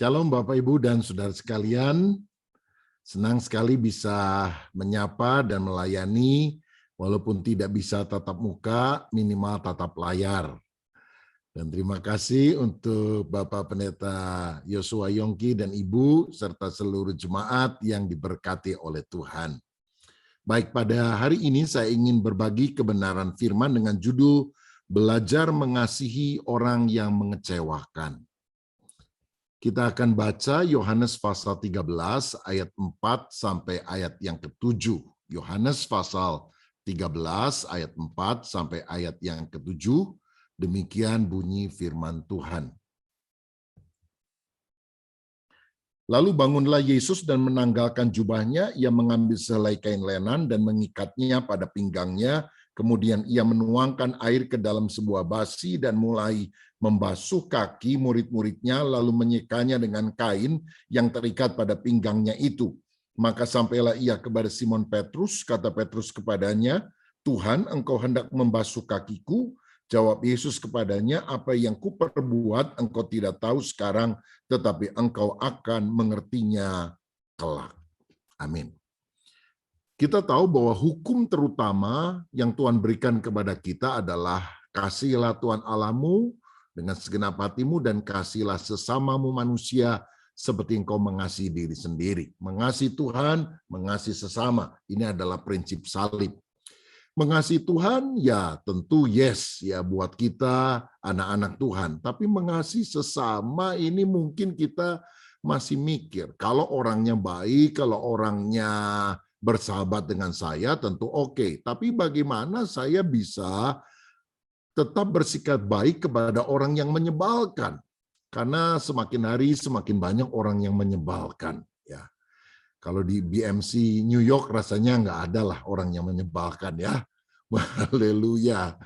Shalom Bapak Ibu dan Saudara sekalian, senang sekali bisa menyapa dan melayani walaupun tidak bisa tatap muka, minimal tatap layar. Dan terima kasih untuk Bapak Pendeta Yosua Yongki dan Ibu serta seluruh jemaat yang diberkati oleh Tuhan. Baik, pada hari ini saya ingin berbagi kebenaran firman dengan judul Belajar Mengasihi Orang yang Mengecewakan. Kita akan baca Yohanes pasal 13 ayat 4 sampai ayat yang ke-7. Yohanes pasal 13 ayat 4 sampai ayat yang ke-7. Demikian bunyi firman Tuhan. Lalu bangunlah Yesus dan menanggalkan jubahnya, ia mengambil sehelai kain lenan dan mengikatnya pada pinggangnya. Kemudian ia menuangkan air ke dalam sebuah basi dan mulai membasuh kaki murid-muridnya, lalu menyekanya dengan kain yang terikat pada pinggangnya itu. Maka sampailah ia kepada Simon Petrus, kata Petrus kepadanya, "Tuhan, engkau hendak membasuh kakiku?" Jawab Yesus kepadanya, "Apa yang kuperbuat engkau tidak tahu sekarang, tetapi engkau akan mengertinya kelak." Amin. Kita tahu bahwa hukum terutama yang Tuhan berikan kepada kita adalah kasihilah Tuhan Allahmu dengan segenap hatimu dan kasihilah sesamamu manusia seperti engkau mengasihi diri sendiri. Mengasihi Tuhan, mengasihi sesama. Ini adalah prinsip salib. Mengasihi Tuhan ya tentu yes ya buat kita anak-anak Tuhan. Tapi mengasihi sesama ini mungkin kita masih mikir. Kalau orangnya baik, kalau orangnya bersahabat dengan saya tentu oke. Tapi bagaimana saya bisa tetap bersikap baik kepada orang yang menyebalkan? Karena semakin hari semakin banyak orang yang menyebalkan. Ya, kalau di BMC New York rasanya nggak ada lah orang yang menyebalkan ya. Haleluya.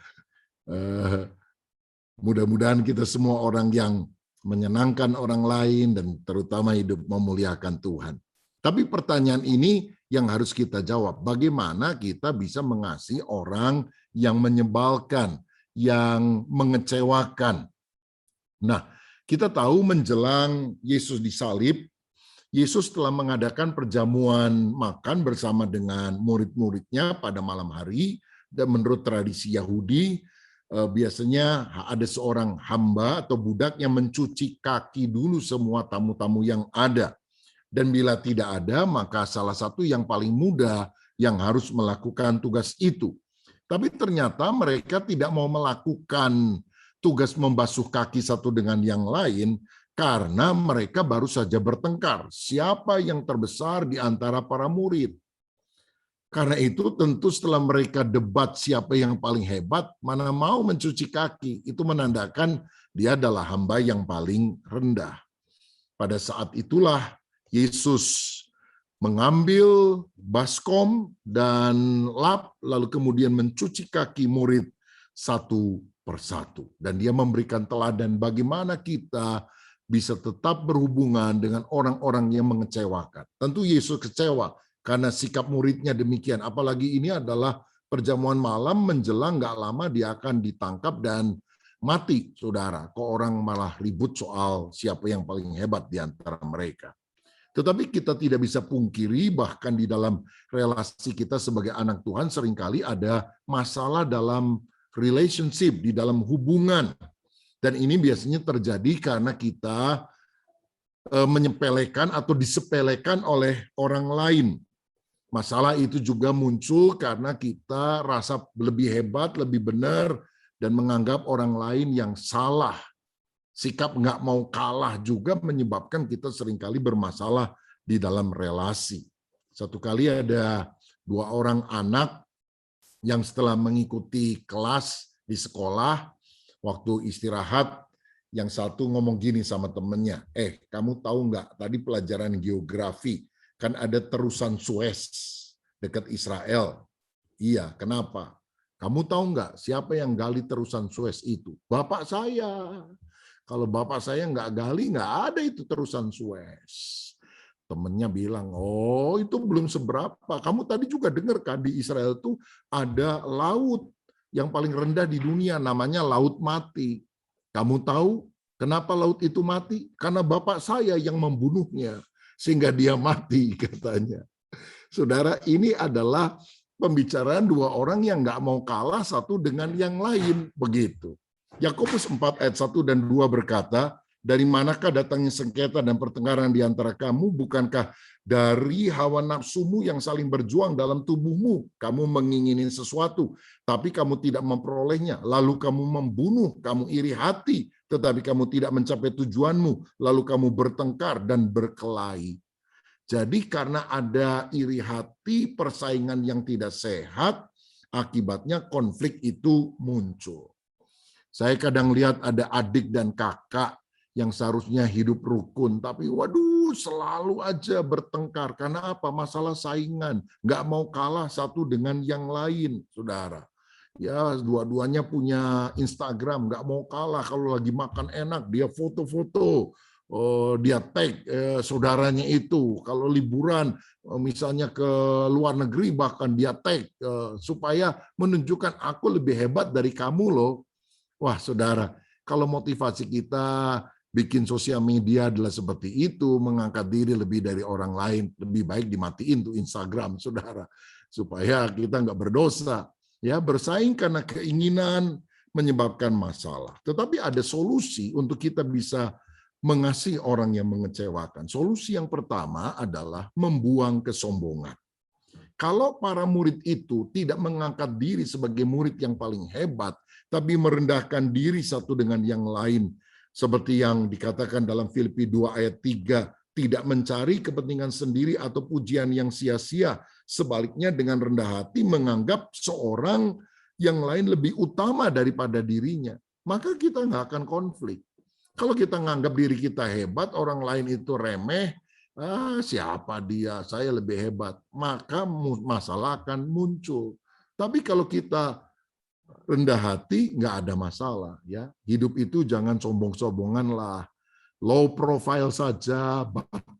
Mudah-mudahan kita semua orang yang menyenangkan orang lain dan terutama hidup memuliakan Tuhan. Tapi pertanyaan ini yang harus kita jawab. Bagaimana kita bisa mengasihi orang yang menyebalkan, yang mengecewakan? Nah, kita tahu menjelang Yesus disalib, Yesus telah mengadakan perjamuan makan bersama dengan murid-muridnya pada malam hari. Dan menurut tradisi Yahudi, biasanya ada seorang hamba atau budak yang mencuci kaki dulu semua tamu-tamu yang ada. Dan bila tidak ada, maka salah satu yang paling muda yang harus melakukan tugas itu. Tapi ternyata mereka tidak mau melakukan tugas membasuh kaki satu dengan yang lain karena mereka baru saja bertengkar. Siapa yang terbesar di antara para murid? Karena itu tentu setelah mereka debat siapa yang paling hebat, mana mau mencuci kaki. Itu menandakan dia adalah hamba yang paling rendah. Pada saat itulah Yesus mengambil baskom dan lap, lalu kemudian mencuci kaki murid satu persatu. Dan dia memberikan teladan bagaimana kita bisa tetap berhubungan dengan orang-orang yang mengecewakan. Tentu Yesus kecewa karena sikap muridnya demikian. Apalagi ini adalah perjamuan malam menjelang nggak lama dia akan ditangkap dan mati, saudara. Kok orang malah ribut soal siapa yang paling hebat di antara mereka. Tetapi kita tidak bisa pungkiri bahkan di dalam relasi kita sebagai anak Tuhan seringkali ada masalah dalam relationship, di dalam hubungan. Dan ini biasanya terjadi karena kita menyepelekan atau disepelekan oleh orang lain. Masalah itu juga muncul karena kita rasa lebih hebat, lebih benar, dan menganggap orang lain yang salah. Sikap nggak mau kalah juga menyebabkan kita seringkali bermasalah di dalam relasi. Satu kali ada dua orang anak yang setelah mengikuti kelas di sekolah, waktu istirahat, yang satu ngomong gini sama temennya, kamu tahu nggak tadi pelajaran geografi, kan ada terusan Suez dekat Israel. Iya, kenapa? Kamu tahu nggak siapa yang gali terusan Suez itu? Bapak saya. Kalau bapak saya nggak gali, nggak ada itu terusan Suez. Temennya bilang, oh itu belum seberapa. Kamu tadi juga dengar kan di Israel itu ada laut yang paling rendah di dunia, namanya Laut Mati. Kamu tahu Kenapa laut itu mati? Karena bapak saya yang membunuhnya, sehingga dia mati, katanya. Saudara, ini adalah pembicaraan dua orang yang nggak mau kalah satu dengan yang lain. Begitu. Yakobus 4 ayat 1 dan 2 berkata, dari manakah datangnya sengketa dan pertengkaran di antara kamu? Bukankah dari hawa nafsumu yang saling berjuang dalam tubuhmu? Kamu mengingini sesuatu, tapi kamu tidak memperolehnya. Lalu kamu membunuh, kamu iri hati, tetapi kamu tidak mencapai tujuanmu. Lalu kamu bertengkar dan berkelahi. Jadi karena ada iri hati, persaingan yang tidak sehat, akibatnya konflik itu muncul. Saya kadang lihat ada adik dan kakak yang seharusnya hidup rukun, tapi waduh selalu aja bertengkar. Karena apa? Masalah saingan. Nggak mau kalah satu dengan yang lain, saudara. Ya, dua-duanya punya Instagram, nggak mau kalah. Kalau lagi makan enak, dia foto-foto. Dia tag saudaranya itu. Kalau liburan, misalnya ke luar negeri, bahkan dia tag supaya menunjukkan aku lebih hebat dari kamu loh. Wah, saudara, kalau motivasi kita bikin sosial media adalah seperti itu, mengangkat diri lebih dari orang lain, lebih baik dimatiin tuh Instagram, saudara, supaya kita nggak berdosa. Ya, bersaing karena keinginan menyebabkan masalah. Tetapi ada solusi untuk kita bisa mengasihi orang yang mengecewakan. Solusi yang pertama adalah membuang kesombongan. Kalau para murid itu tidak mengangkat diri sebagai murid yang paling hebat, tapi merendahkan diri satu dengan yang lain, seperti yang dikatakan dalam Filipi 2 ayat 3, tidak mencari kepentingan sendiri atau pujian yang sia-sia, sebaliknya dengan rendah hati menganggap seorang yang lain lebih utama daripada dirinya, maka kita nggak akan konflik. Kalau kita nganggap diri kita hebat, orang lain itu remeh, siapa dia, saya lebih hebat, maka masalah akan muncul. Tapi kalau kita rendah hati, nggak ada masalah. Ya, hidup itu jangan sombong-sombongan lah, low profile saja,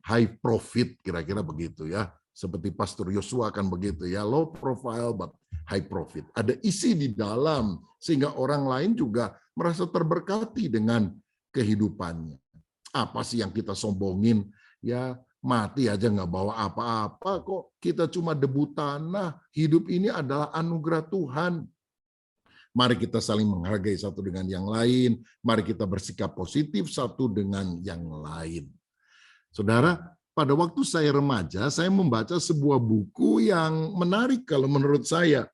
high profit, kira-kira begitu ya. Seperti Pastor Yosua kan begitu ya, low profile but high profit. Ada isi di dalam sehingga orang lain juga merasa terberkati dengan kehidupannya. Apa sih yang kita sombongin? Ya, mati aja nggak bawa apa-apa kok. Kita cuma debu tanah. Hidup ini adalah anugerah Tuhan. Mari kita saling menghargai satu dengan yang lain. Mari kita bersikap positif satu dengan yang lain. Saudara, pada waktu saya remaja, saya membaca sebuah buku yang menarik kalau menurut saya.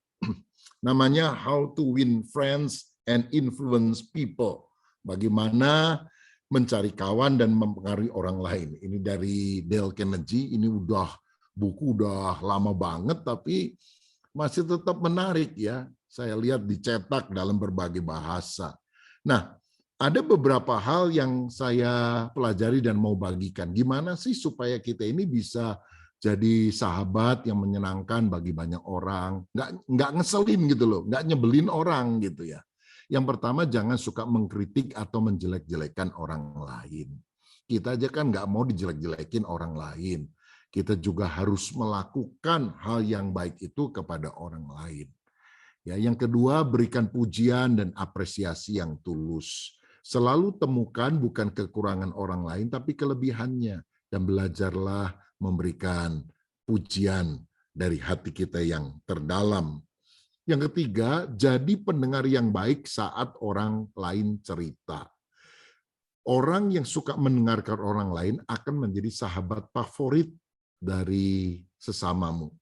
Namanya How to Win Friends and Influence People. Bagaimana mencari kawan dan mempengaruhi orang lain. Ini dari Dale Carnegie, ini buku udah lama banget, tapi masih tetap menarik ya. Saya lihat dicetak dalam berbagai bahasa. Nah, ada beberapa hal yang saya pelajari dan mau bagikan. Gimana sih supaya kita ini bisa jadi sahabat yang menyenangkan bagi banyak orang, nggak ngeselin gitu loh, nggak nyebelin orang gitu ya. Yang pertama, jangan suka mengkritik atau menjelek-jelekan orang lain. Kita aja kan nggak mau dijelek-jelekin orang lain. Kita juga harus melakukan hal yang baik itu kepada orang lain. Ya, yang kedua, berikan pujian dan apresiasi yang tulus. Selalu temukan bukan kekurangan orang lain, tapi kelebihannya. Dan belajarlah memberikan pujian dari hati kita yang terdalam. Yang ketiga, jadi pendengar yang baik saat orang lain cerita. Orang yang suka mendengarkan orang lain akan menjadi sahabat favorit dari sesamamu.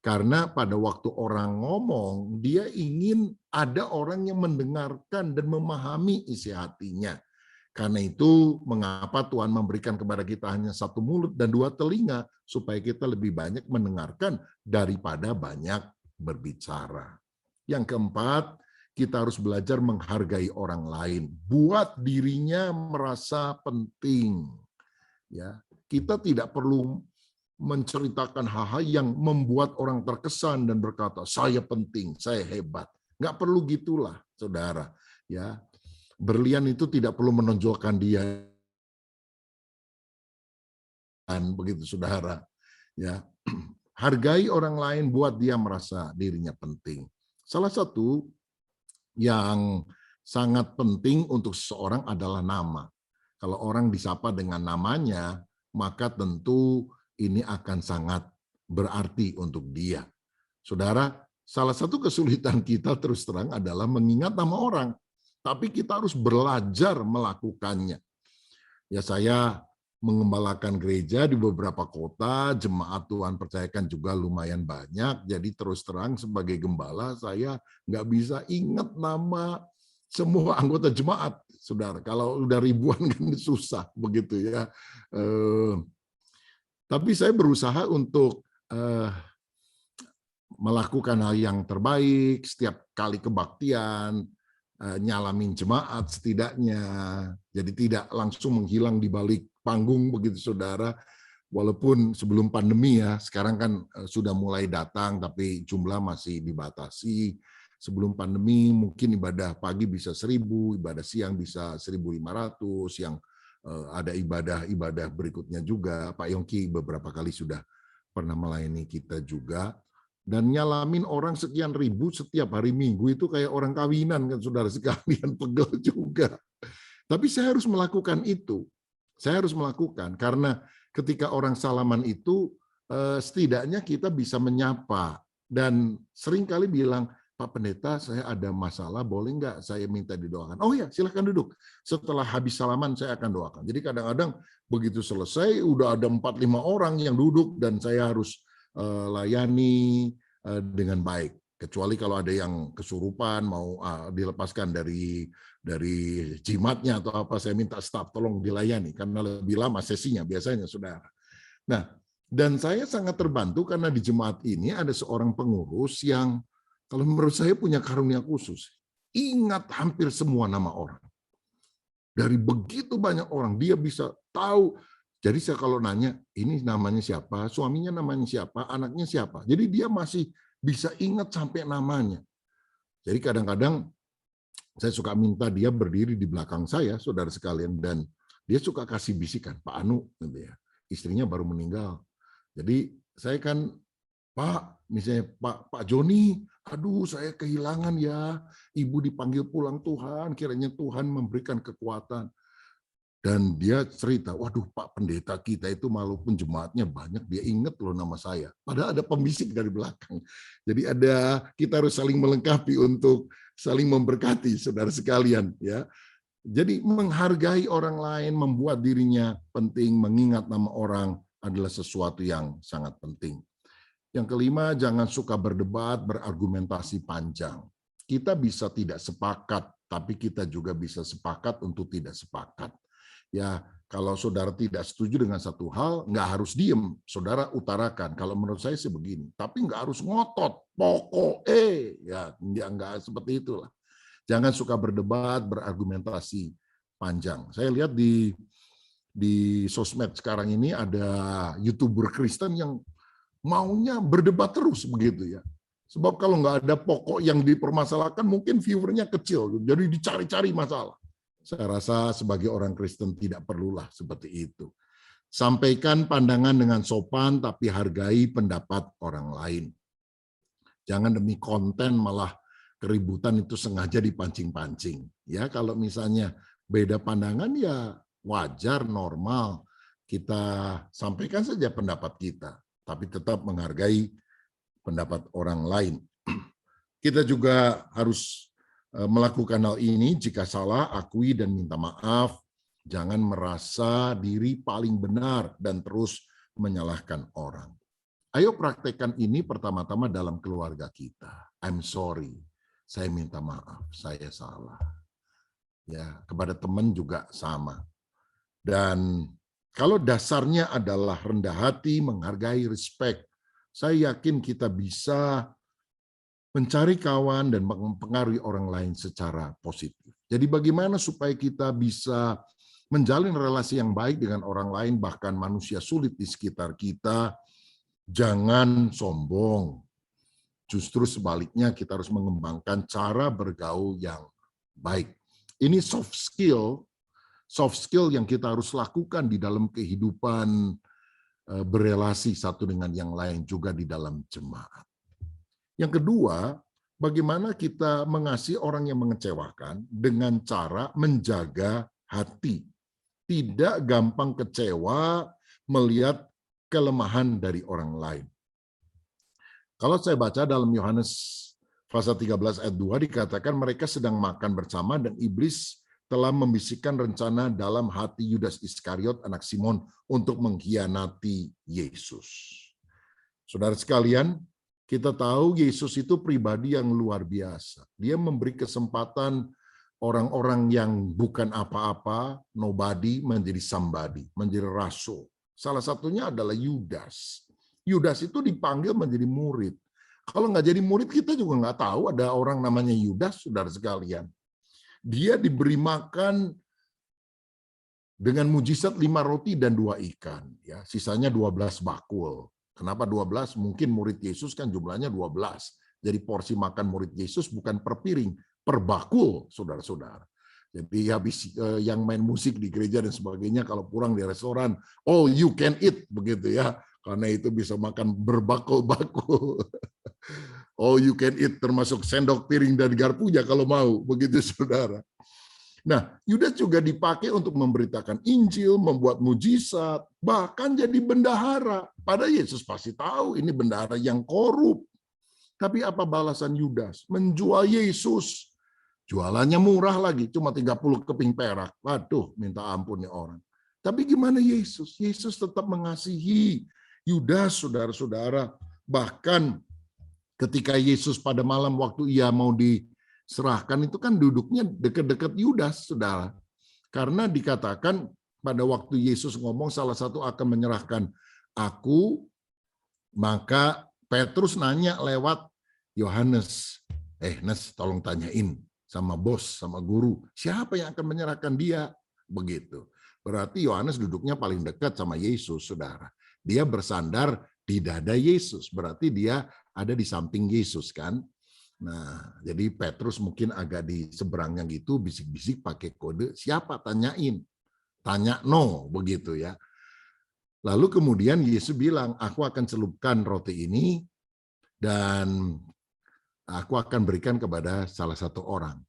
Karena pada waktu orang ngomong, dia ingin ada orang yang mendengarkan dan memahami isi hatinya. Karena itu, mengapa Tuhan memberikan kepada kita hanya satu mulut dan dua telinga, supaya kita lebih banyak mendengarkan daripada banyak berbicara. Yang keempat, kita harus belajar menghargai orang lain. Buat dirinya merasa penting. Ya, kita tidak perlu menceritakan hal-hal yang membuat orang terkesan dan berkata, saya penting, saya hebat. Nggak perlu gitulah, saudara. Ya, berlian itu tidak perlu menonjolkan dia, begitu saudara. Ya, hargai orang lain, buat dia merasa dirinya penting. Salah satu yang sangat penting untuk seseorang adalah nama. Kalau orang disapa dengan namanya, maka tentu ini akan sangat berarti untuk dia. Saudara, salah satu kesulitan kita terus terang adalah mengingat nama orang. Tapi kita harus belajar melakukannya. Ya, saya mengembalakan gereja di beberapa kota, jemaat Tuhan percayakan juga lumayan banyak. Jadi terus terang sebagai gembala, saya nggak bisa ingat nama semua anggota jemaat, saudara. Kalau udah ribuan kan susah begitu ya. Tapi saya berusaha untuk melakukan hal yang terbaik setiap kali kebaktian, nyalamin jemaat setidaknya. Jadi tidak langsung menghilang di balik panggung begitu saudara. Walaupun sebelum pandemi ya, sekarang kan sudah mulai datang tapi jumlah masih dibatasi. Sebelum pandemi mungkin ibadah pagi bisa 1.000, ibadah siang bisa 1.500, yang ada ibadah berikutnya juga. Pak Yongki beberapa kali sudah pernah melayani kita juga. Dan nyalamin orang sekian ribu setiap hari Minggu itu kayak orang kawinan kan saudara sekalian, pegel juga. Tapi saya harus melakukan itu. Saya harus melakukan karena ketika orang salaman itu setidaknya kita bisa menyapa dan seringkali bilang, Pak Pendeta, saya ada masalah, boleh nggak saya minta didoakan? Oh ya, silahkan duduk. Setelah habis salaman saya akan doakan. Jadi kadang-kadang begitu selesai udah ada 4-5 orang yang duduk dan saya harus layani dengan baik, kecuali kalau ada yang kesurupan mau dilepaskan dari jimatnya atau apa, saya minta staf tolong dilayani karena lebih lama sesinya biasanya saudara. Nah, dan saya sangat terbantu karena di jemaat ini ada seorang pengurus yang kalau menurut saya punya karunia khusus, ingat hampir semua nama orang. Dari begitu banyak orang dia bisa tahu. Jadi saya kalau nanya, ini namanya siapa, suaminya namanya siapa, anaknya siapa. Jadi dia masih bisa ingat sampai namanya. Jadi kadang-kadang saya suka minta dia berdiri di belakang saya, saudara sekalian, dan dia suka kasih bisikan, Pak Anu, gitu ya. Istrinya baru meninggal. Jadi saya kan, Pak, misalnya Pak Joni, aduh saya kehilangan ya, ibu dipanggil pulang Tuhan, kiranya Tuhan memberikan kekuatan. Dan dia cerita, waduh Pak Pendeta kita itu walaupun jemaatnya banyak, dia ingat loh nama saya. Padahal ada pembisik dari belakang. Jadi kita harus saling melengkapi untuk saling memberkati, saudara sekalian. Ya. Jadi menghargai orang lain, membuat dirinya penting, mengingat nama orang adalah sesuatu yang sangat penting. Yang kelima, jangan suka berdebat, berargumentasi panjang. Kita bisa tidak sepakat, tapi kita juga bisa sepakat untuk tidak sepakat. Ya, kalau saudara tidak setuju dengan satu hal, nggak harus diem. Saudara utarakan. Kalau menurut saya sih begini. Tapi nggak harus ngotot. Ya nggak seperti itulah. Jangan suka berdebat, berargumentasi panjang. Saya lihat di sosmed sekarang ini ada YouTuber Kristen yang maunya berdebat terus begitu ya. Sebab kalau nggak ada pokok yang dipermasalahkan, mungkin viewernya kecil. Jadi dicari-cari masalah. Saya rasa sebagai orang Kristen tidak perlulah seperti itu. Sampaikan pandangan dengan sopan, tapi hargai pendapat orang lain. Jangan demi konten malah keributan itu sengaja dipancing-pancing. Ya, kalau misalnya beda pandangan ya wajar, normal. Kita sampaikan saja pendapat kita, tapi tetap menghargai pendapat orang lain. Kita juga harus melakukan hal ini. Jika salah, akui dan minta maaf. Jangan merasa diri paling benar dan terus menyalahkan orang. Ayo praktekkan ini pertama-tama dalam keluarga kita. I'm sorry, saya minta maaf, saya salah. Ya, kepada teman juga sama. Dan kalau dasarnya adalah rendah hati, menghargai, respect, saya yakin kita bisa mencari kawan dan mempengaruhi orang lain secara positif. Jadi bagaimana supaya kita bisa menjalin relasi yang baik dengan orang lain, bahkan manusia sulit di sekitar kita? Jangan sombong. Justru sebaliknya kita harus mengembangkan cara bergaul yang baik. Ini soft skill yang kita harus lakukan di dalam kehidupan berelasi satu dengan yang lain, juga di dalam jemaat. Yang kedua, bagaimana kita mengasihi orang yang mengecewakan dengan cara menjaga hati. Tidak gampang kecewa melihat kelemahan dari orang lain. Kalau saya baca dalam Yohanes pasal 13 ayat 2 dikatakan mereka sedang makan bersama dan iblis telah membisikkan rencana dalam hati Yudas Iskariot anak Simon untuk mengkhianati Yesus. Saudara sekalian, kita tahu Yesus itu pribadi yang luar biasa. Dia memberi kesempatan orang-orang yang bukan apa-apa, nobody, menjadi somebody, menjadi rasul. Salah satunya adalah Yudas. Yudas itu dipanggil menjadi murid. Kalau nggak jadi murid, kita juga nggak tahu ada orang namanya Yudas, saudara sekalian. Dia diberi makan dengan mujizat 5 roti dan 2 ikan. Ya, sisanya 12 bakul. Kenapa 12? Mungkin murid Yesus kan jumlahnya 12. Jadi porsi makan murid Yesus bukan per piring, per bakul, saudara-saudara. Jadi habis yang main musik di gereja dan sebagainya, kalau pulang di restoran, oh you can eat, begitu ya. Karena itu bisa makan berbakul-bakul. Oh you can eat, termasuk sendok, piring, dan garpunya kalau mau, begitu saudara. Nah, Yudas juga dipakai untuk memberitakan Injil, membuat mujizat, bahkan jadi bendahara. Padahal Yesus pasti tahu ini bendahara yang korup. Tapi apa balasan Yudas? Menjual Yesus. Jualannya murah lagi, cuma 30 keping perak. Waduh, minta ampun ya orang. Tapi gimana Yesus? Yesus tetap mengasihi Yudas, saudara-saudara. Bahkan ketika Yesus pada malam waktu ia mau diserahkan itu kan duduknya dekat-dekat Yudas, saudara. Karena dikatakan pada waktu Yesus ngomong salah satu akan menyerahkan aku, maka Petrus nanya lewat Yohanes, Nes tolong tanyain sama bos, sama guru, siapa yang akan menyerahkan dia? Begitu. Berarti Yohanes duduknya paling dekat sama Yesus, saudara. Dia bersandar di dada Yesus, berarti dia ada di samping Yesus kan. Nah, jadi Petrus mungkin agak di seberangnya gitu, bisik-bisik pakai kode, siapa? Tanyain. Tanya no, begitu ya. Lalu kemudian Yesus bilang, aku akan celupkan roti ini dan aku akan berikan kepada salah satu orang.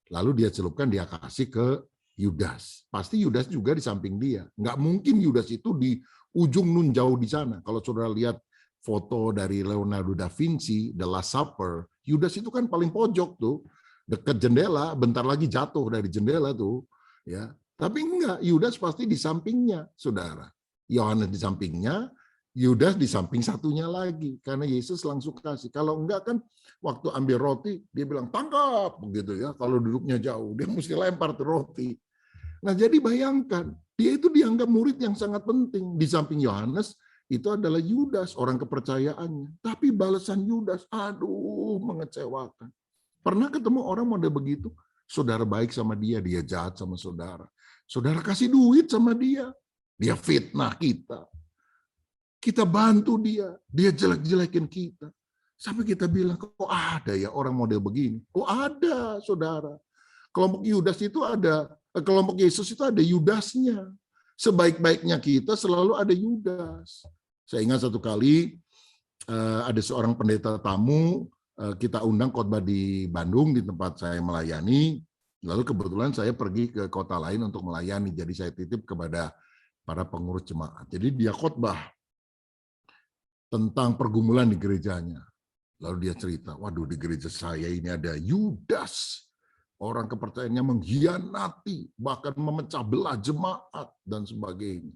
Lalu dia celupkan, dia kasih ke Yudas. Pasti Yudas juga di samping dia. Nggak mungkin Yudas itu di ujung nun jauh di sana. Kalau saudara lihat foto dari Leonardo da Vinci, The Last Supper, Yudas itu kan paling pojok tuh, dekat jendela, bentar lagi jatuh dari jendela tuh. Ya, tapi enggak, Yudas pasti di sampingnya, saudara. Yohanes di sampingnya, Yudas di samping satunya lagi, karena Yesus langsung kasih. Kalau enggak kan, waktu ambil roti, dia bilang tangkap, begitu ya. Kalau duduknya jauh, dia mesti lempar tuh roti. Nah, jadi bayangkan, dia itu dianggap murid yang sangat penting. Di samping Yohanes, itu adalah Yudas, orang kepercayaannya. Tapi balasan Yudas, aduh, mengecewakan. Pernah ketemu orang model begitu? Saudara baik sama dia, dia jahat sama saudara. Saudara kasih duit sama dia, dia fitnah kita. Kita bantu dia, dia jelek-jelekin kita. Sampai kita bilang, kok ada ya orang model begini? Kok ada, saudara? Kelompok Yudas itu ada, kelompok Yesus itu ada Yudasnya. Sebaik-baiknya kita selalu ada Yudas. Saya ingat satu kali ada seorang pendeta tamu, kita undang khotbah di Bandung di tempat saya melayani. Lalu kebetulan saya pergi ke kota lain untuk melayani, jadi saya titip kepada para pengurus jemaat. Jadi dia khotbah tentang pergumulan di gerejanya. Lalu dia cerita, waduh di gereja saya ini ada Yudas. Orang kepercayaannya mengkhianati, bahkan memecah belah jemaat, dan sebagainya.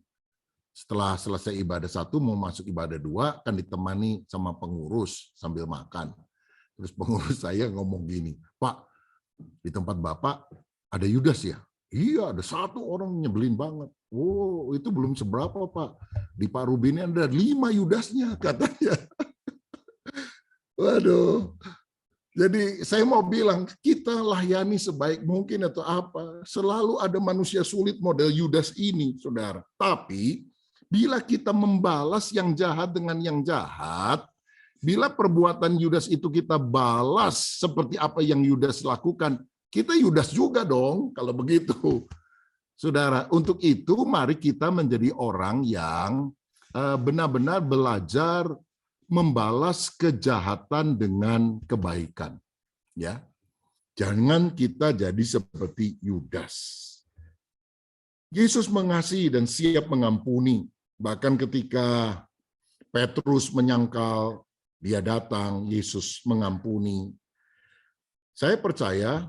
Setelah selesai ibadah 1, mau masuk ibadah 2, kan ditemani sama pengurus sambil makan. Terus pengurus saya ngomong gini, Pak, di tempat Bapak ada Yudas ya? Iya, ada 1 orang nyebelin banget. Oh, itu belum seberapa, Pak. Di Pak Rubin ada 5 Yudasnya, katanya. Waduh. Jadi saya mau bilang, kita layani sebaik mungkin atau apa. Selalu ada manusia sulit model Yudas ini, saudara. Tapi, bila kita membalas yang jahat dengan yang jahat, bila perbuatan Yudas itu kita balas seperti apa yang Yudas lakukan, kita Yudas juga dong, kalau begitu. Saudara, untuk itu mari kita menjadi orang yang benar-benar belajar membalas kejahatan dengan kebaikan. Ya, jangan kita jadi seperti Yudas. Yesus mengasihi dan siap mengampuni. Bahkan ketika Petrus menyangkal, dia datang, Yesus mengampuni. Saya percaya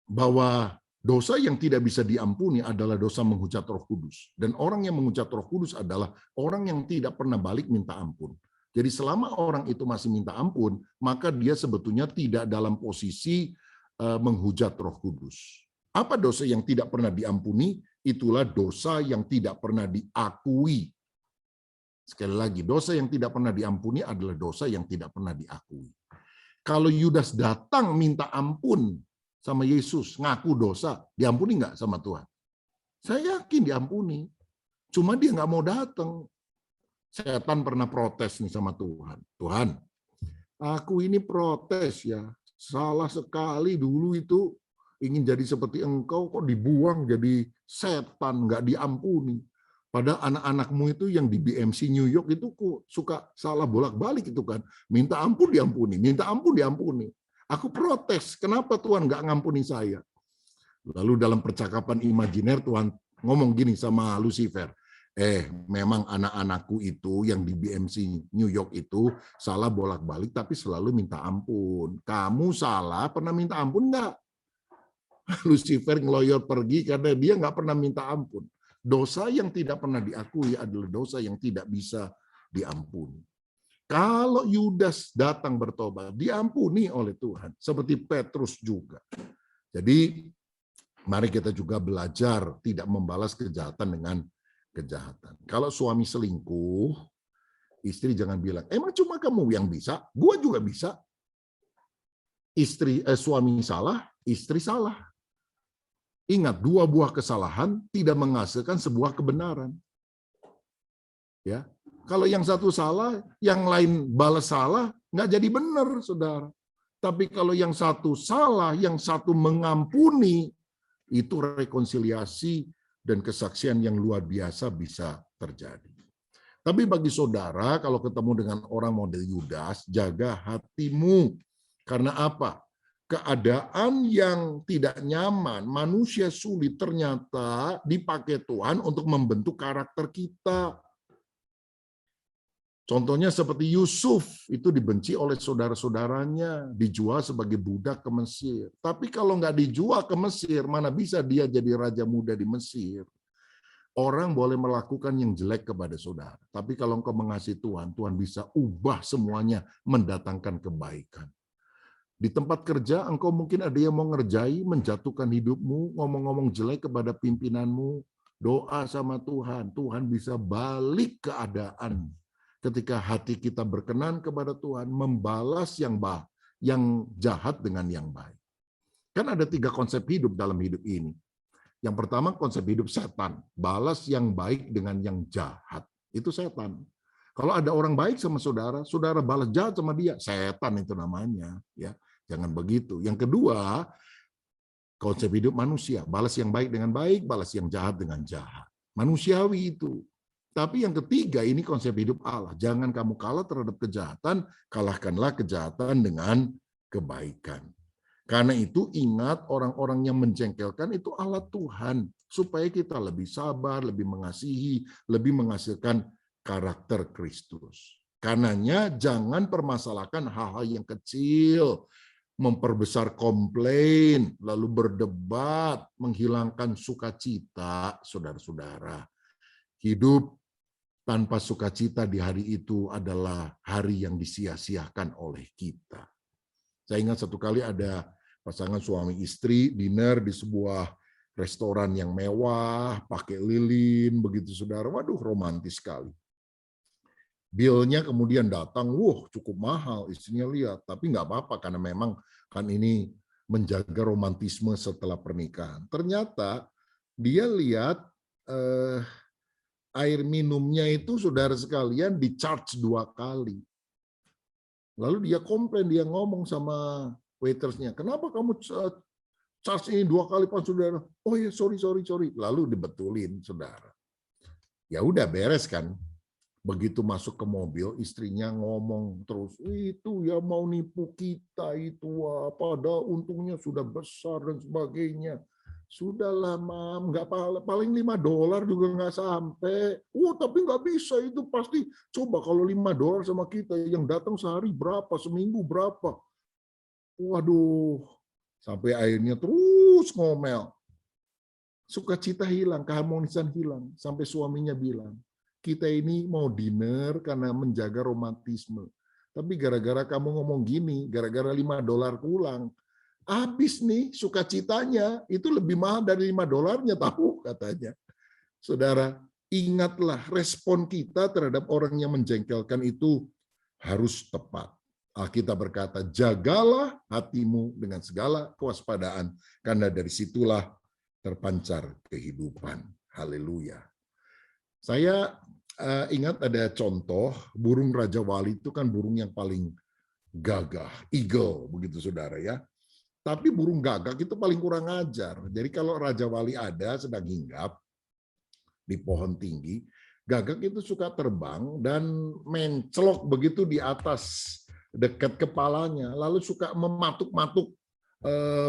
bahwa dosa yang tidak bisa diampuni adalah dosa menghujat Roh Kudus. Dan orang yang menghujat Roh Kudus adalah orang yang tidak pernah balik minta ampun. Jadi selama orang itu masih minta ampun, maka dia sebetulnya tidak dalam posisi menghujat Roh Kudus. Apa dosa yang tidak pernah diampuni? Itulah dosa yang tidak pernah diakui. Sekali lagi, dosa yang tidak pernah diampuni adalah dosa yang tidak pernah diakui. Kalau Yudas datang minta ampun sama Yesus, ngaku dosa, diampuni nggak sama Tuhan? Saya yakin diampuni. Cuma dia nggak mau datang. Setan pernah protes nih sama Tuhan. Tuhan, aku ini protes ya. Salah sekali dulu itu ingin jadi seperti engkau, kok dibuang jadi setan, nggak diampuni. Padahal anak-anakmu itu yang di BMC New York itu kok suka salah bolak-balik itu kan. Minta ampun diampuni, minta ampun diampuni. Aku protes, kenapa Tuhan nggak ngampuni saya? Lalu dalam percakapan imajiner Tuhan ngomong gini sama Lucifer, memang anak-anakku itu yang di BMC New York itu salah bolak-balik tapi selalu minta ampun. Kamu salah pernah minta ampun nggak? Lucifer ngeloyor pergi karena dia nggak pernah minta ampun. Dosa yang tidak pernah diakui adalah dosa yang tidak bisa diampuni. Kalau Yudas datang bertobat, diampuni oleh Tuhan. Seperti Petrus juga. Jadi, mari kita juga belajar tidak membalas kejahatan dengan kejahatan. Kalau suami selingkuh, istri jangan bilang, emang cuma kamu yang bisa? Gua juga bisa. Suami salah, istri salah. Ingat, dua buah kesalahan tidak menghasilkan sebuah kebenaran. Ya, kalau yang satu salah, yang lain balas salah, nggak jadi benar, saudara. Tapi kalau yang satu salah, yang satu mengampuni, itu rekonsiliasi dan kesaksian yang luar biasa bisa terjadi. Tapi bagi saudara, kalau ketemu dengan orang model Yudas, jaga hatimu. Karena apa? Keadaan yang tidak nyaman, manusia sulit ternyata dipakai Tuhan untuk membentuk karakter kita. Contohnya seperti Yusuf, itu dibenci oleh saudara-saudaranya, dijual sebagai budak ke Mesir. Tapi kalau nggak dijual ke Mesir, mana bisa dia jadi raja muda di Mesir? Orang boleh melakukan yang jelek kepada saudara. Tapi kalau engkau mengasihi Tuhan, Tuhan bisa ubah semuanya mendatangkan kebaikan. Di tempat kerja, engkau mungkin ada yang mau ngerjai, menjatuhkan hidupmu, ngomong-ngomong jelek kepada pimpinanmu, doa sama Tuhan, Tuhan bisa balik keadaan. Ketika hati kita berkenan kepada Tuhan, membalas yang jahat dengan yang baik. Kan ada 3 konsep hidup dalam hidup ini. Yang pertama konsep hidup setan, balas yang baik dengan yang jahat. Itu setan. Kalau ada orang baik sama saudara, saudara balas jahat sama dia, setan itu namanya, ya. Jangan begitu. Yang kedua, konsep hidup manusia, balas yang baik dengan baik, balas yang jahat dengan jahat. Manusiawi itu. Tapi yang ketiga ini konsep hidup Allah. Jangan kamu kalah terhadap kejahatan, kalahkanlah kejahatan dengan kebaikan. Karena itu ingat orang-orang yang menjengkelkan itu Allah Tuhan. Supaya kita lebih sabar, lebih mengasihi, lebih menghasilkan karakter Kristus. Karenanya jangan permasalahkan hal-hal yang kecil, memperbesar komplain, lalu berdebat, menghilangkan sukacita, saudara-saudara. Hidup tanpa sukacita di hari itu adalah hari yang disia-siakan oleh kita. Saya ingat satu kali ada pasangan suami istri dinner di sebuah restoran yang mewah, pakai lilin, begitu saudara. Waduh, romantis sekali. Bill-nya kemudian datang, cukup mahal, istrinya lihat, tapi nggak apa-apa karena memang kan ini menjaga romantisme setelah pernikahan. Ternyata dia lihat air minumnya itu saudara sekalian di-charge 2 kali. Lalu dia komplain, dia ngomong sama waitersnya, kenapa kamu charge ini 2 kali Pak saudara? Oh ya sorry. Lalu dibetulin saudara. Ya udah beres kan. Begitu masuk ke mobil, istrinya ngomong terus, itu ya mau nipu kita itu, pada untungnya sudah besar dan sebagainya. Sudahlah, Mam, nggak paling $5 juga nggak sampai. Tapi nggak bisa, itu pasti. Coba kalau $5 sama kita, yang datang sehari berapa, seminggu berapa. Waduh, sampai akhirnya terus ngomel. Sukacita hilang, keharmonisan hilang. Sampai suaminya bilang, kita ini mau dinner karena menjaga romantisme. Tapi gara-gara kamu ngomong gini, gara-gara $5 pulang, habis nih sukacitanya, itu lebih mahal dari $5 tahu katanya. Saudara, ingatlah respon kita terhadap orang yang menjengkelkan itu harus tepat. Alkitab berkata, jagalah hatimu dengan segala kewaspadaan, karena dari situlah terpancar kehidupan. Haleluya. Saya ingat ada contoh, burung Raja Wali itu kan burung yang paling gagah, eagle, begitu saudara ya. Tapi burung gagak itu paling kurang ajar. Jadi kalau Raja Wali ada sedang hinggap di pohon tinggi, gagak itu suka terbang dan mencelok begitu di atas dekat kepalanya, lalu suka mematuk-matuk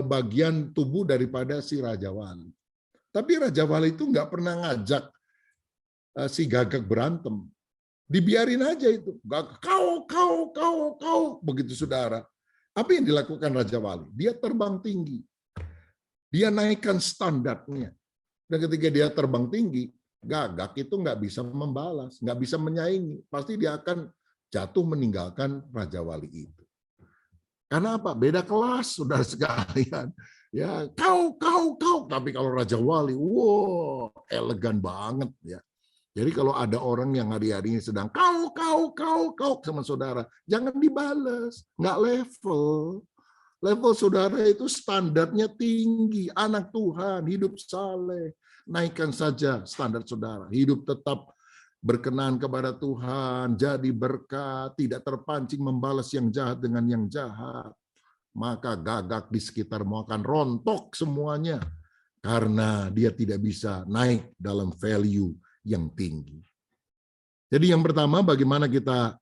bagian tubuh daripada si Raja Wali. Tapi Raja Wali itu nggak pernah ngajak si gagak berantem. Dibiarin aja itu. Kau, begitu saudara. Apa yang dilakukan Raja Wali? Dia terbang tinggi. Dia naikkan standarnya. Dan ketika dia terbang tinggi, gagak itu nggak bisa membalas, nggak bisa menyaingi. Pasti dia akan jatuh meninggalkan Raja Wali itu. Karena apa? Beda kelas, saudara sekalian. Ya, kau. Tapi kalau Raja Wali, wow, elegan banget ya. Jadi kalau ada orang yang hari-hari ini sedang kau sama saudara, jangan dibalas, nggak level. Level saudara itu standarnya tinggi, anak Tuhan, hidup saleh. Naikkan saja standar saudara, hidup tetap berkenan kepada Tuhan, jadi berkat, tidak terpancing membalas yang jahat dengan yang jahat. Maka gagak di sekitarmu akan rontok semuanya, karena dia tidak bisa naik dalam value yang tinggi. Jadi yang pertama, bagaimana kita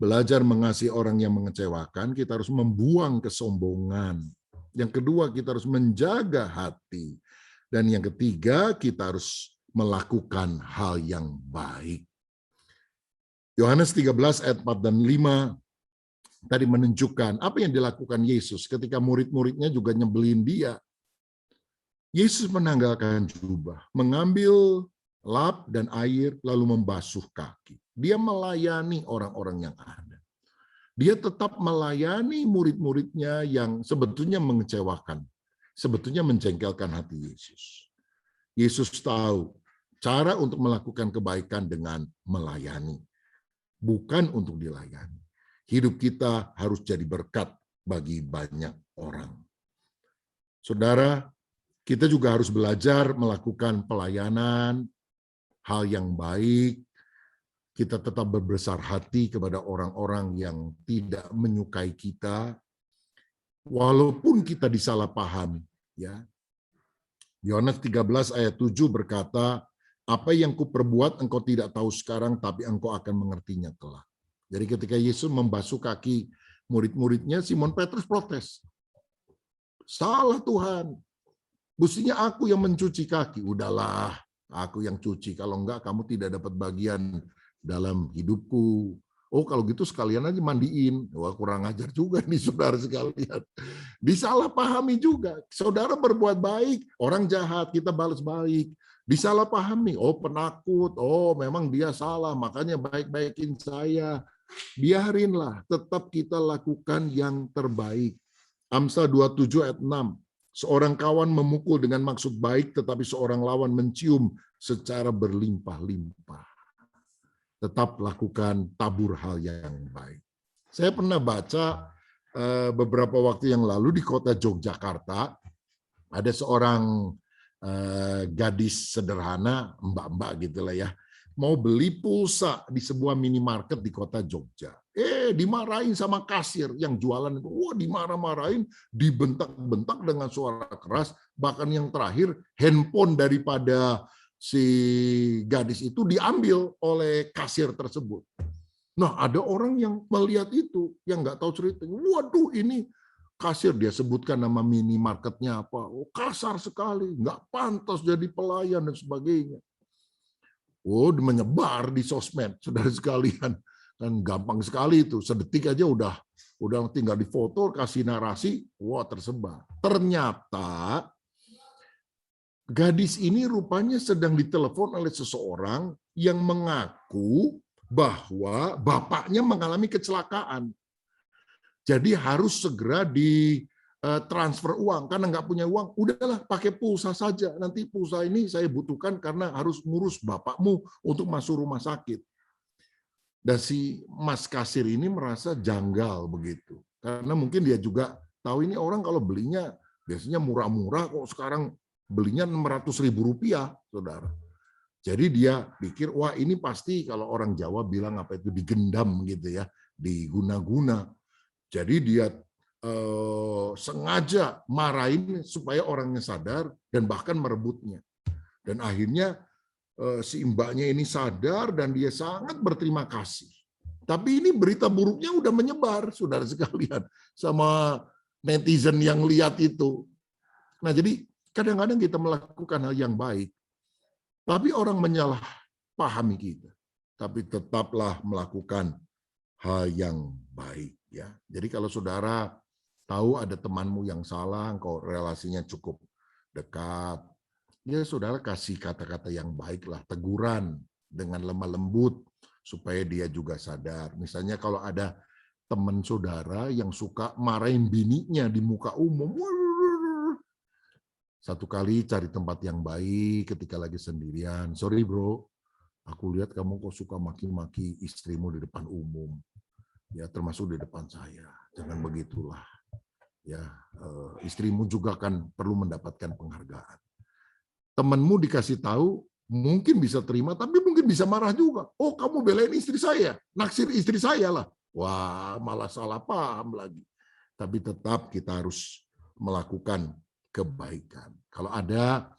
belajar mengasihi orang yang mengecewakan, kita harus membuang kesombongan. Yang kedua, kita harus menjaga hati. Dan yang ketiga, kita harus melakukan hal yang baik. Yohanes 13 ayat 4 dan 5 tadi menunjukkan apa yang dilakukan Yesus ketika murid-muridnya juga nyebelin dia. Yesus menanggalkan jubah, mengambil lap dan air, lalu membasuh kaki. Dia melayani orang-orang yang ada. Dia tetap melayani murid-muridnya yang sebetulnya mengecewakan, sebetulnya menjengkelkan hati Yesus. Yesus tahu cara untuk melakukan kebaikan dengan melayani, bukan untuk dilayani. Hidup kita harus jadi berkat bagi banyak orang. Saudara, kita juga harus belajar melakukan pelayanan, hal yang baik. Kita tetap berbesar hati kepada orang-orang yang tidak menyukai kita, walaupun kita disalahpahami. Ya. Yohanes 13 ayat 7 berkata, apa yang kuperbuat engkau tidak tahu sekarang, tapi engkau akan mengertinya kelak. Jadi ketika Yesus membasuh kaki murid-muridnya, Simon Petrus protes. Salah Tuhan, mestinya aku yang mencuci kaki. Udahlah, aku yang cuci, kalau enggak kamu tidak dapat bagian dalam hidupku. Oh kalau gitu sekalian aja mandiin. Wah kurang ajar juga nih saudara sekalian. Disalahpahami juga. Saudara berbuat baik, orang jahat, kita balas baik. Disalahpahami, oh penakut, oh memang dia salah, makanya baik-baikin saya. Biarinlah, tetap kita lakukan yang terbaik. Amsal 27 ayat 6. Seorang kawan memukul dengan maksud baik, tetapi seorang lawan mencium secara berlimpah-limpah. Tetap lakukan tabur hal yang baik. Saya pernah baca beberapa waktu yang lalu di kota Yogyakarta, ada seorang gadis sederhana, mbak-mbak gitulah ya, mau beli pulsa di sebuah minimarket di kota Jogja. Dimarahin sama kasir yang jualan itu. Wah, dimarah-marahin, dibentak-bentak dengan suara keras. Bahkan yang terakhir, handphone daripada si gadis itu diambil oleh kasir tersebut. Nah, ada orang yang melihat itu, yang nggak tahu ceritanya. Waduh, ini kasir, dia sebutkan nama minimarketnya apa. Oh, kasar sekali, nggak pantas jadi pelayan dan sebagainya. Oh, menyebar di sosmed, saudara sekalian. Kan gampang sekali itu, sedetik aja udah tinggal difoto, kasih narasi, wah tersebar. Ternyata gadis ini rupanya sedang ditelepon oleh seseorang yang mengaku bahwa bapaknya mengalami kecelakaan. Jadi harus segera ditransfer uang. Karena nggak punya uang, udahlah pakai pulsa saja. Nanti pulsa ini saya butuhkan karena harus ngurus bapakmu untuk masuk rumah sakit. Dan si mas kasir ini merasa janggal begitu. Karena mungkin dia juga tahu ini orang kalau belinya biasanya murah-murah, kok sekarang belinya Rp600.000, saudara. Jadi dia pikir, wah ini pasti kalau orang Jawa bilang apa itu digendam gitu ya, diguna-guna. Jadi dia sengaja marahin supaya orangnya sadar dan bahkan merebutnya. Dan akhirnya si mbaknya ini sadar dan dia sangat berterima kasih. Tapi ini berita buruknya udah menyebar, saudara sekalian, sama netizen yang lihat itu. Nah, jadi kadang-kadang kita melakukan hal yang baik, tapi orang menyalahpahami kita. Tapi tetaplah melakukan hal yang baik. Ya. Jadi kalau saudara tahu ada temanmu yang salah, kok relasinya cukup dekat, ya saudara kasih kata-kata yang baiklah, teguran dengan lemah lembut supaya dia juga sadar. Misalnya kalau ada teman saudara yang suka marahin bininya di muka umum, satu kali cari tempat yang baik ketika lagi sendirian. Sorry bro, aku lihat kamu kok suka maki-maki istrimu di depan umum, ya termasuk di depan saya. Jangan begitulah. Ya, istrimu juga kan perlu mendapatkan penghargaan. Temanmu dikasih tahu, mungkin bisa terima, tapi mungkin bisa marah juga. Oh, kamu belain istri saya, naksir istri saya lah. Wah, malah salah paham lagi. Tapi tetap kita harus melakukan kebaikan. Kalau ada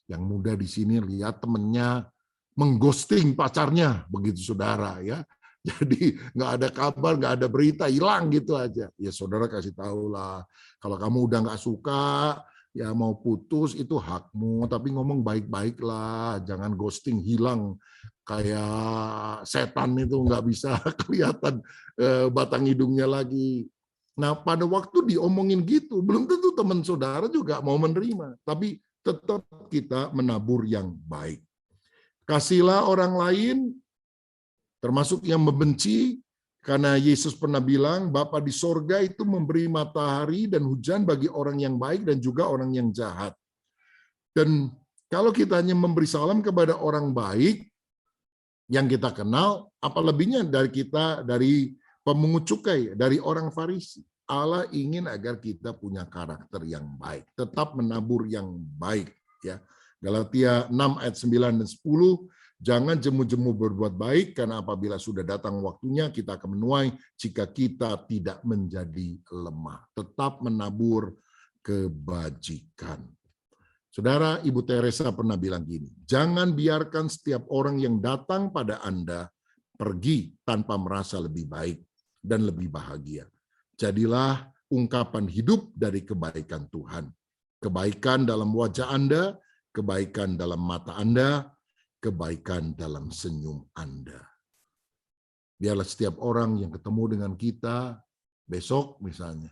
yang muda di sini lihat temennya mengghosting pacarnya, begitu saudara ya. Jadi nggak ada kabar, nggak ada berita, hilang gitu aja. Ya saudara kasih tahu lah. Kalau kamu udah nggak suka, ya mau putus itu hakmu, tapi ngomong baik-baik lah, jangan ghosting hilang kayak setan itu nggak bisa kelihatan batang hidungnya lagi. Nah pada waktu diomongin gitu, belum tentu teman saudara juga mau menerima, tapi tetap kita menabur yang baik. Kasihlah orang lain, termasuk yang membenci, karena Yesus pernah bilang, Bapa di sorga itu memberi matahari dan hujan bagi orang yang baik dan juga orang yang jahat. Dan kalau kita hanya memberi salam kepada orang baik yang kita kenal, apa lebihnya dari kita, dari pemungut cukai, dari orang Farisi. Allah ingin agar kita punya karakter yang baik, tetap menabur yang baik. Ya, Galatia 6 ayat 9 dan 10, jangan jemu-jemu berbuat baik, karena apabila sudah datang waktunya kita akan menuai jika kita tidak menjadi lemah. Tetap menabur kebajikan. Saudara, Ibu Teresa pernah bilang gini, jangan biarkan setiap orang yang datang pada Anda pergi tanpa merasa lebih baik dan lebih bahagia. Jadilah ungkapan hidup dari kebaikan Tuhan. Kebaikan dalam wajah Anda, kebaikan dalam mata Anda, kebaikan dalam senyum Anda. Biarlah setiap orang yang ketemu dengan kita besok misalnya,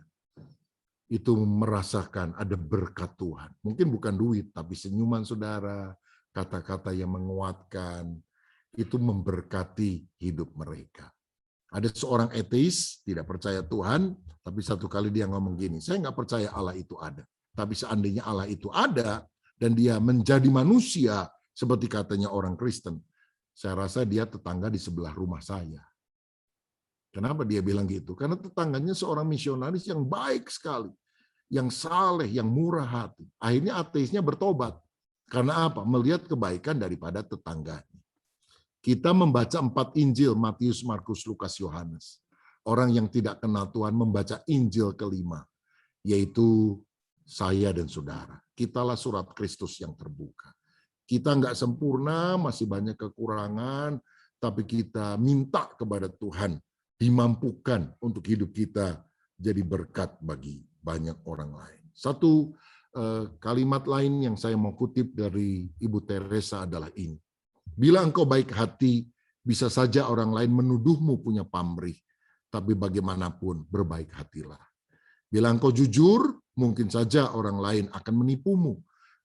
itu merasakan ada berkat Tuhan. Mungkin bukan duit, tapi senyuman saudara, kata-kata yang menguatkan, itu memberkati hidup mereka. Ada seorang ateis, tidak percaya Tuhan, tapi satu kali dia ngomong gini, saya nggak percaya Allah itu ada. Tapi seandainya Allah itu ada, dan dia menjadi manusia, seperti katanya orang Kristen, saya rasa dia tetangga di sebelah rumah saya. Kenapa dia bilang gitu? Karena tetangganya seorang misionaris yang baik sekali, yang saleh, yang murah hati. Akhirnya ateisnya bertobat. Karena apa? Melihat kebaikan daripada tetangganya. Kita membaca 4 Injil, Matius, Markus, Lukas, Yohanes. Orang yang tidak kenal Tuhan membaca Injil kelima, yaitu saya dan saudara. Kitalah surat Kristus yang terbuka. Kita nggak sempurna, masih banyak kekurangan, tapi kita minta kepada Tuhan dimampukan untuk hidup kita jadi berkat bagi banyak orang lain. Satu kalimat lain yang saya mau kutip dari Ibu Teresa adalah ini. Bila engkau baik hati, bisa saja orang lain menuduhmu punya pamrih, tapi bagaimanapun berbaik hatilah. Bila engkau jujur, mungkin saja orang lain akan menipumu,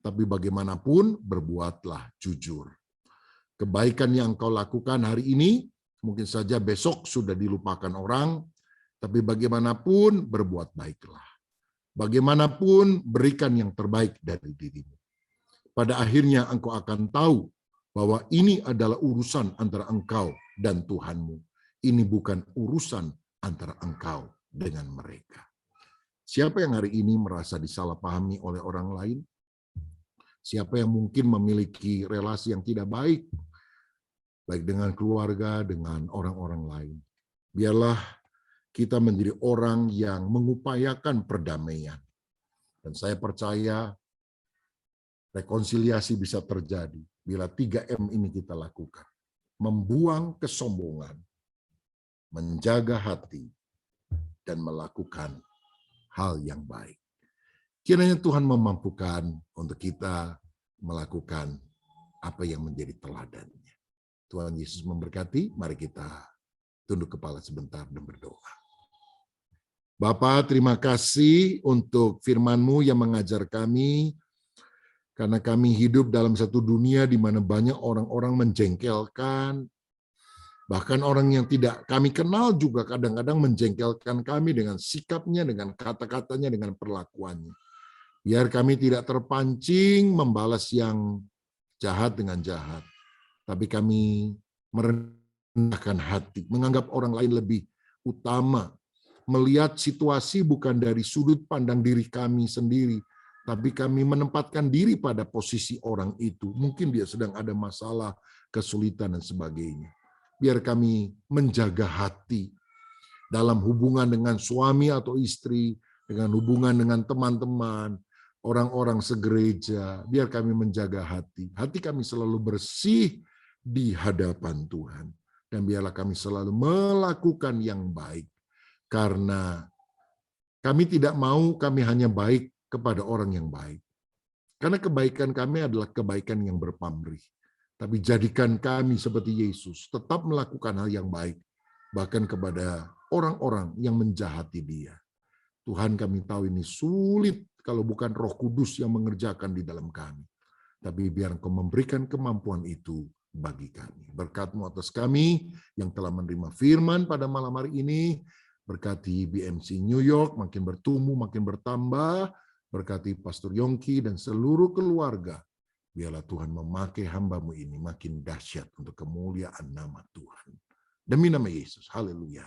tapi bagaimanapun berbuatlah jujur. Kebaikan yang engkau lakukan hari ini, mungkin saja besok sudah dilupakan orang, tapi bagaimanapun berbuat baiklah. Bagaimanapun berikan yang terbaik dari dirimu. Pada akhirnya engkau akan tahu bahwa ini adalah urusan antara engkau dan Tuhanmu. Ini bukan urusan antara engkau dengan mereka. Siapa yang hari ini merasa disalahpahami oleh orang lain? Siapa yang mungkin memiliki relasi yang tidak baik, baik dengan keluarga, dengan orang-orang lain. Biarlah kita menjadi orang yang mengupayakan perdamaian. Dan saya percaya rekonsiliasi bisa terjadi bila 3M ini kita lakukan. Membuang kesombongan, menjaga hati, dan melakukan hal yang baik. Kiranya Tuhan memampukan untuk kita melakukan apa yang menjadi teladannya. Tuhan Yesus memberkati, mari kita tunduk kepala sebentar dan berdoa. Bapa, terima kasih untuk firman-Mu yang mengajar kami, karena kami hidup dalam satu dunia di mana banyak orang-orang menjengkelkan, bahkan orang yang tidak kami kenal juga kadang-kadang menjengkelkan kami dengan sikapnya, dengan kata-katanya, dengan perlakuannya. Biar kami tidak terpancing membalas yang jahat dengan jahat, tapi kami merendahkan hati, menganggap orang lain lebih utama, melihat situasi bukan dari sudut pandang diri kami sendiri, tapi kami menempatkan diri pada posisi orang itu. Mungkin dia sedang ada masalah, kesulitan, dan sebagainya. Biar kami menjaga hati dalam hubungan dengan suami atau istri, dengan hubungan dengan teman-teman, orang-orang segereja, biar kami menjaga hati. Hati kami selalu bersih di hadapan Tuhan. Dan biarlah kami selalu melakukan yang baik. Karena kami tidak mau kami hanya baik kepada orang yang baik. Karena kebaikan kami adalah kebaikan yang berpamrih. Tapi jadikan kami seperti Yesus, tetap melakukan hal yang baik. Bahkan kepada orang-orang yang menjahati dia. Tuhan, kami tahu ini sulit kalau bukan Roh Kudus yang mengerjakan di dalam kami. Tapi biar Engkau memberikan kemampuan itu bagi kami. Berkat-Mu atas kami yang telah menerima firman pada malam hari ini. Berkati BMC New York makin bertumbuh, makin bertambah. Berkati Pastor Yongki dan seluruh keluarga. Biarlah Tuhan memakai hamba-Mu ini makin dahsyat untuk kemuliaan nama Tuhan. Demi nama Yesus. Haleluya.